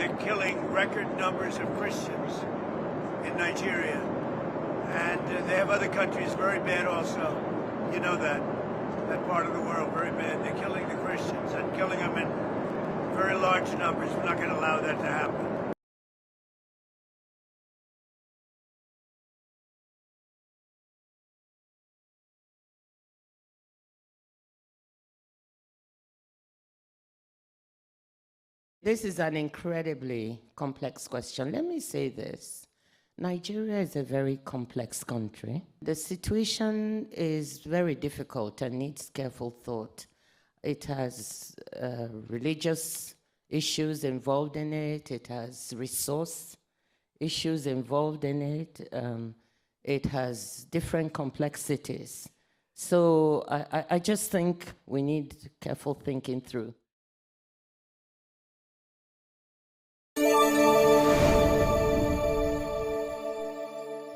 They're killing record numbers of Christians in Nigeria. And they have other countries very bad also. You know that part of the world, very bad. They're killing the Christians and killing them in very large numbers. We're not going to allow that to happen. This is an incredibly complex question. Let me say this. Nigeria is a very complex country. The situation is very difficult and needs careful thought. It has religious issues involved in it. It has resource issues involved in it. It has different complexities. So I just think we need careful thinking through.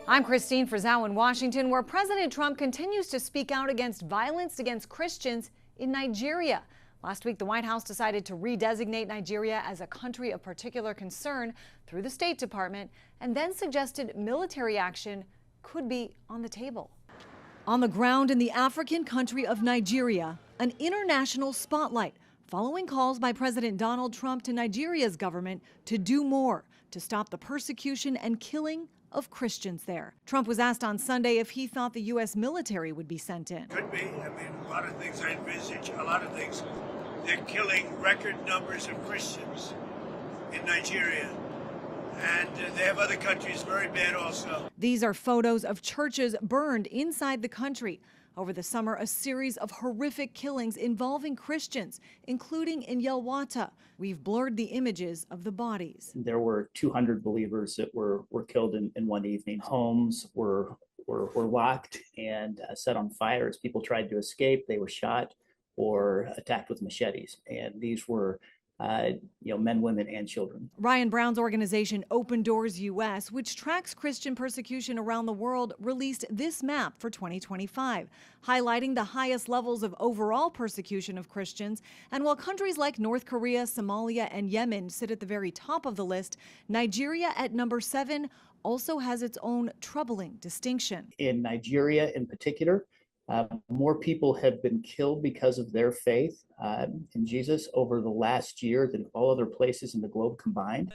I'm Christine Frizzau in Washington, where President Trump continues to speak out against violence against Christians in Nigeria. Last week, the White House decided to redesignate Nigeria as a country of particular concern through the State Department, and then suggested military action could be on the table. On the ground in the African country of Nigeria, an international spotlight following calls by President Donald Trump to Nigeria's government to do more to stop the persecution and killing of Christians there. Trump was asked on Sunday if he thought the U.S. military would be sent in. Could be. I mean, a lot of things I envisage, a lot of things. They're killing record numbers of Christians in Nigeria. And they have other countries very bad also. These are photos of churches burned inside the country. Over the summer, a series of horrific killings involving Christians, including in Yelwata. We've blurred the images of the bodies. There were 200 believers that were killed in one evening. Homes were locked and set on fire as people tried to escape. They were shot or attacked with machetes. And these were men, women, and children. Ryan Brown's organization Open Doors US, which tracks Christian persecution around the world, released this map for 2025, highlighting the highest levels of overall persecution of Christians. And while countries like North Korea, Somalia, and Yemen sit at the very top of the list, Nigeria at number 7 also has its own troubling distinction. In Nigeria in particular, more people have been killed because of their faith in Jesus over the last year than all other places in the globe combined.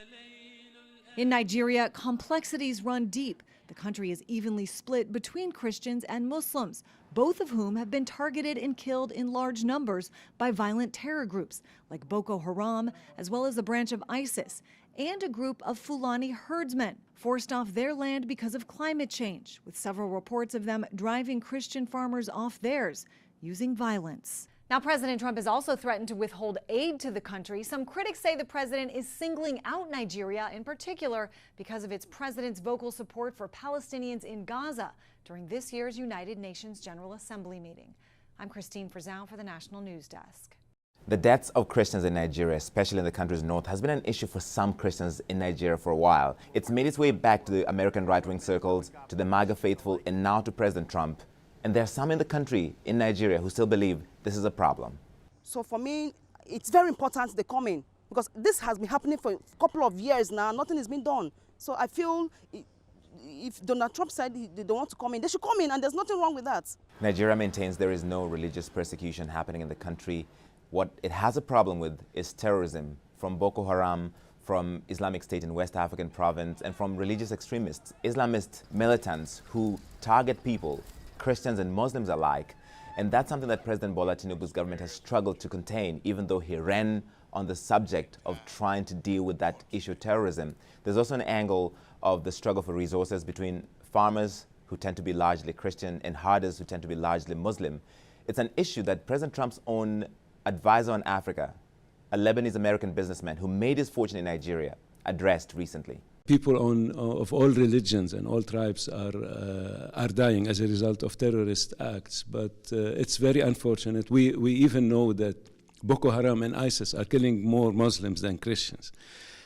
In Nigeria, complexities run deep. The country is evenly split between Christians and Muslims, both of whom have been targeted and killed in large numbers by violent terror groups like Boko Haram, as well as a branch of ISIS, and a group of Fulani herdsmen forced off their land because of climate change, with several reports of them driving Christian farmers off theirs using violence. Now, President Trump has also threatened to withhold aid to the country. Some critics say the president is singling out Nigeria in particular because of its president's vocal support for Palestinians in Gaza during this year's United Nations General Assembly meeting. I'm Christine Frizzau for the National News Desk. The deaths of Christians in Nigeria, especially in the country's north, has been an issue for some Christians in Nigeria for a while. It's made its way back to the American right-wing circles, to the MAGA faithful, and now to President Trump. And there are some in the country, in Nigeria, who still believe this is a problem. So for me, it's very important they come in, because this has been happening for a couple of years now. Nothing has been done. So I feel if Donald Trump said they don't want to come in, they should come in, and there's nothing wrong with that. Nigeria maintains there is no religious persecution happening in the country. What it has a problem with is terrorism from Boko Haram, from Islamic State in West African province, and from religious extremists, Islamist militants who target people, Christians and Muslims alike. And that's something that President Bola Tinubu's government has struggled to contain, even though he ran on the subject of trying to deal with that issue of terrorism. There's also an angle of the struggle for resources between farmers, who tend to be largely Christian, and herders, who tend to be largely Muslim. It's an issue that President Trump's own advisor on Africa, a Lebanese-American businessman who made his fortune in Nigeria, addressed recently. People of all religions and all tribes are dying as a result of terrorist acts, but it's very unfortunate. We even know that Boko Haram and ISIS are killing more Muslims than Christians.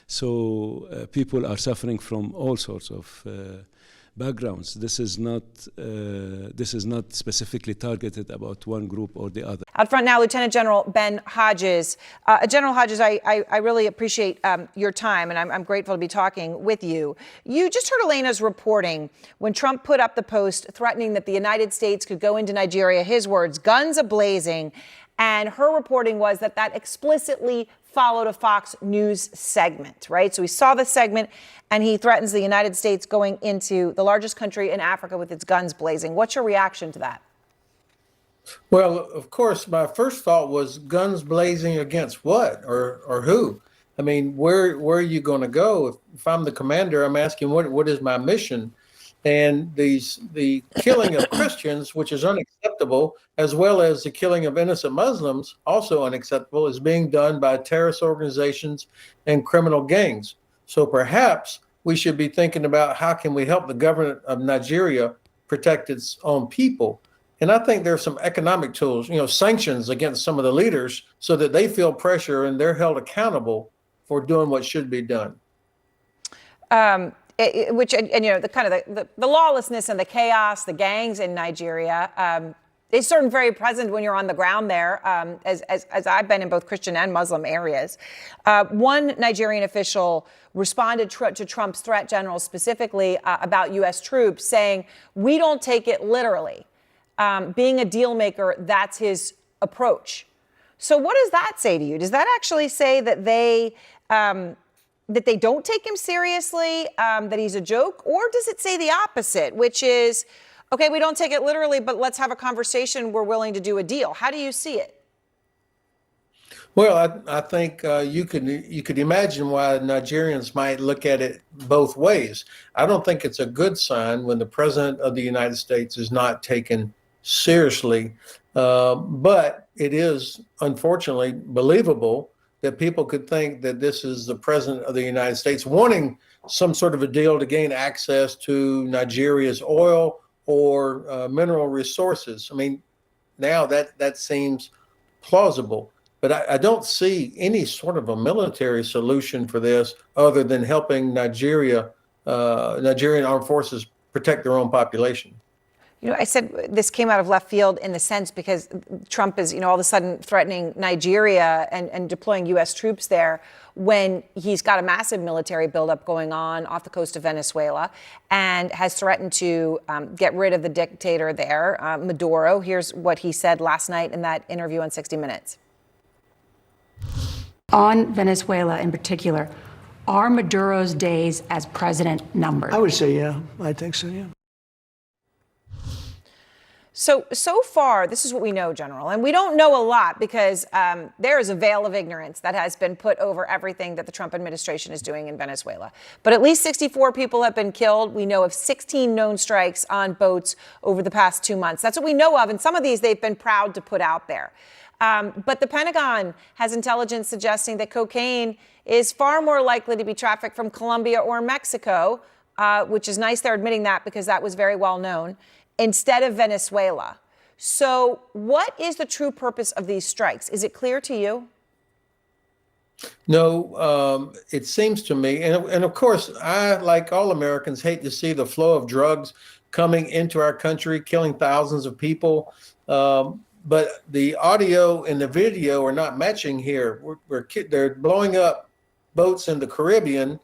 So people are suffering from all sorts of backgrounds. This is not specifically targeted about one group or the other. Out front now, Lieutenant General Ben Hodges. General Hodges, I really appreciate your time, and I'm grateful to be talking with you. You just heard Elena's reporting when Trump put up the post threatening that the United States could go into Nigeria, his words, guns a-blazing, and her reporting was that explicitly followed a Fox News segment, right? So we saw the segment, and he threatens the United States going into the largest country in Africa with its guns blazing. What's your reaction to that? Well, of course, my first thought was guns blazing against what or who? I mean, where are you going to go? If I'm the commander, I'm asking what is my mission? And the killing of Christians, which is unacceptable, as well as the killing of innocent Muslims, also unacceptable, is being done by terrorist organizations and criminal gangs. So perhaps we should be thinking about how can we help the government of Nigeria protect its own people. And I think there are some economic tools, sanctions against some of the leaders so that they feel pressure and they're held accountable for doing what should be done. The lawlessness and the chaos, the gangs in Nigeria, it's certainly very present when you're on the ground there, as I've been in both Christian and Muslim areas. One Nigerian official responded to Trump's threat, General, specifically about U.S. troops, saying, we don't take it literally. Being a deal maker, that's his approach. So what does that say to you? Does that actually say that they don't take him seriously, that he's a joke? Or does it say the opposite, which is, okay, we don't take it literally, but let's have a conversation. We're willing to do a deal. How do you see it? Well, I think you could imagine why Nigerians might look at it both ways. I don't think it's a good sign when the president of the United States is not taken seriously, but it is unfortunately believable that people could think that this is the president of the United States wanting some sort of a deal to gain access to Nigeria's oil or mineral resources. I mean, now that seems plausible. But I don't see any sort of a military solution for this other than helping Nigerian armed forces protect their own population. I said this came out of left field in the sense because Trump is, all of a sudden threatening Nigeria and deploying U.S. troops there when he's got a massive military buildup going on off the coast of Venezuela and has threatened to get rid of the dictator there, Maduro. Here's what he said last night in that interview on 60 Minutes. On Venezuela in particular, are Maduro's days as president numbered? I would say, yeah. I think so, yeah. So far, this is what we know, General, and we don't know a lot because there is a veil of ignorance that has been put over everything that the Trump administration is doing in Venezuela. But at least 64 people have been killed. We know of 16 known strikes on boats over the past 2 months. That's what we know of, and some of these they've been proud to put out there. But the Pentagon has intelligence suggesting that cocaine is far more likely to be trafficked from Colombia or Mexico, which is nice they're admitting that because that was very well known, instead of Venezuela. So what is the true purpose of these strikes? Is it clear to you? No, it seems to me, and of course, I, like all Americans, hate to see the flow of drugs coming into our country, killing thousands of people. But the audio and the video are not matching here. They're blowing up boats in the Caribbean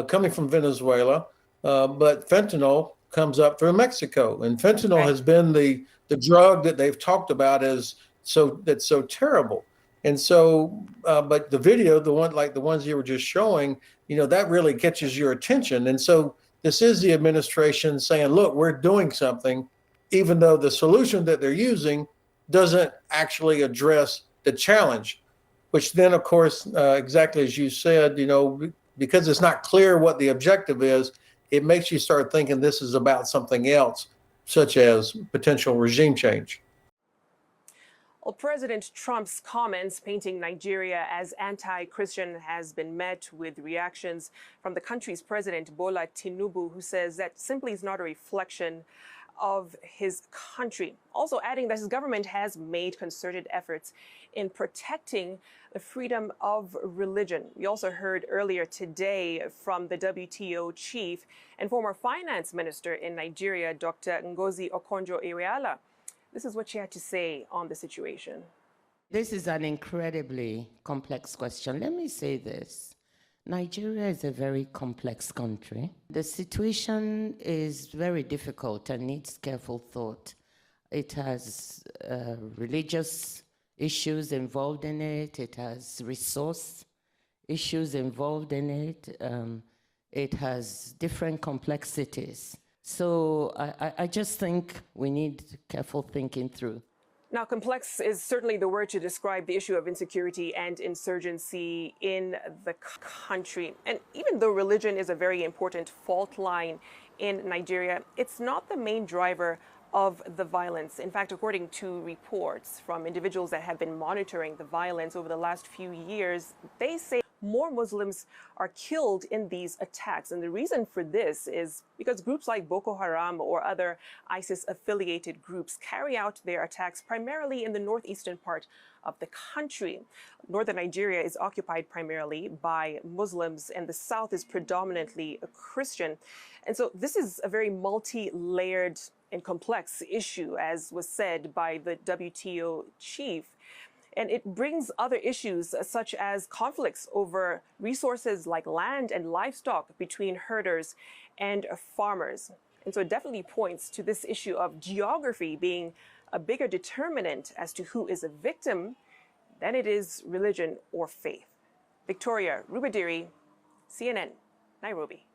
coming from Venezuela, but fentanyl comes up through Mexico. And fentanyl has been the drug that they've talked about that's so terrible. And so, but the video, the ones you were just showing, that really catches your attention. And so this is the administration saying, look, we're doing something, even though the solution that they're using doesn't actually address the challenge, which then, of course, exactly as you said, because it's not clear what the objective is, it makes you start thinking this is about something else, such as potential regime change. Well, President Trump's comments painting Nigeria as anti-Christian has been met with reactions from the country's president, Bola Tinubu, who says that simply is not a reflection of his country. Also adding that his government has made concerted efforts in protecting the freedom of religion. We also heard earlier today from the WTO chief and former finance minister in Nigeria, Dr. Ngozi Okonjo-Iweala. This is what she had to say on the situation. This is an incredibly complex question. Let me say this. Nigeria is a very complex country. The situation is very difficult and needs careful thought. It has religious issues involved in it. It has resource issues involved in it. It has different complexities. So I just think we need careful thinking through. Now, complex is certainly the word to describe the issue of insecurity and insurgency in the country. And even though religion is a very important fault line in Nigeria, it's not the main driver of the violence. In fact, according to reports from individuals that have been monitoring the violence over the last few years, they say more Muslims are killed in these attacks. And the reason for this is because groups like Boko Haram or other ISIS-affiliated groups carry out their attacks primarily in the northeastern part of the country. Northern Nigeria is occupied primarily by Muslims, and the south is predominantly Christian. And so this is a very multi-layered and complex issue, as was said by the WTO chief. And it brings other issues such as conflicts over resources like land and livestock between herders and farmers. And so it definitely points to this issue of geography being a bigger determinant as to who is a victim than it is religion or faith. Victoria Rubadiri, CNN, Nairobi.